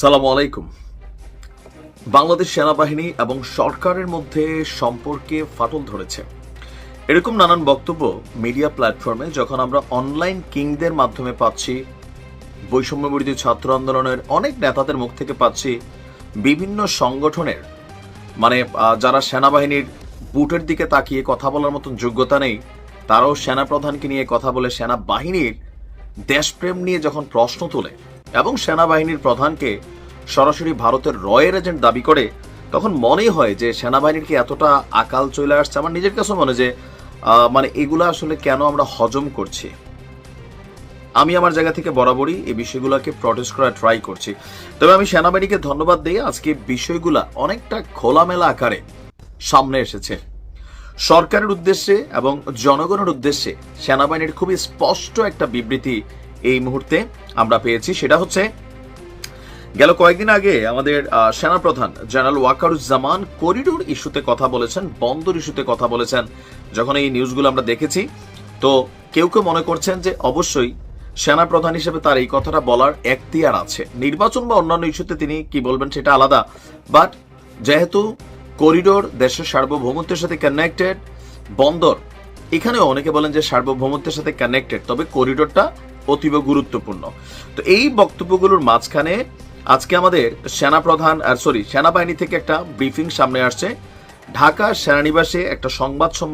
সালামু আলাইকুম। বাংলাদেশ সেনাবাহিনী এবং সরকারের মধ্যে সম্পর্কে ফাটল ধরেছে, এরকম নানান বক্তব্য মিডিয়া প্ল্যাটফর্মে যখন আমরা অনলাইন কিংদের মাধ্যমে পাচ্ছি, বৈষম্য বিরোধী ছাত্র আন্দোলনের অনেক নেতাদের মুখ থেকে পাচ্ছি, বিভিন্ন সংগঠনের যারা সেনাবাহিনীর বুটের দিকে তাকিয়ে কথা বলার মতন যোগ্যতা নেই, তারাও সেনাপ্রধানকে নিয়ে কথা বলে সেনাবাহিনীর দেশপ্রেম নিয়ে যখন প্রশ্ন তোলে এবং সেনাবাহিনীর প্রধানকে সরাসরি ভারতের রয়ের এজেন্ট দাবি করে, তখন মনে হয় যে সেনাবাহিনীর কি এতটা আকাল চলে আসছে। আমার নিজের কাছে মনে যে এগুলা আসলে কেন আমরা হজম করছি। আমি আমার জায়গা থেকে বরাবরই এই বিষয়গুলোকে প্রটেস্ট করার ট্রাই করছি। তবে আমি সেনাবাহিনীকে ধন্যবাদ দিই, আজকে বিষয়গুলা অনেকটা খোলামেলা আকারে সামনে এসেছে। সরকারের উদ্দেশ্যে এবং জনগণের উদ্দেশ্যে সেনাবাহিনীর খুবই স্পষ্ট একটা বিবৃতি এই মুহূর্তে আমরা পেয়েছি। সেটা হচ্ছে, গেল কয়েকদিন আগে আমাদের সেনাপ্রধান জেনারেল ওয়াকারুজ্জামান করিডোর ইস্যুতে কথা বলেছেন, বন্দর ইস্যুতে কথা বলেছেন। যখন এই নিউজগুলো আমরা দেখেছি, তো কেউ কেউ মনে করছেন যে অবশ্যই সেনাপ্রধান হিসেবে তার এই কথাটা বলার এখতিয়ার আছে। নির্বাচন বা অন্যান্য ইস্যুতে তিনি কি বলবেন সেটা আলাদা, বাট যেহেতু করিডোর দেশের সার্বভৌমত্বের সাথে কানেক্টেড, বন্দর এখানেও অনেকে বলেন যে সার্বভৌমত্বের সাথে কানেক্টেড, তবে করিডোরটা অতীব গুরুত্বপূর্ণ। তো এই বক্তব্যগুলোর মাঝখানে আজকে আমাদের সেনাবাহিনী থেকে একটা ব্রিফিং সামনে আসছে। ঢাকা সেনানিবাসে একটা সংবাদ সম্মেলন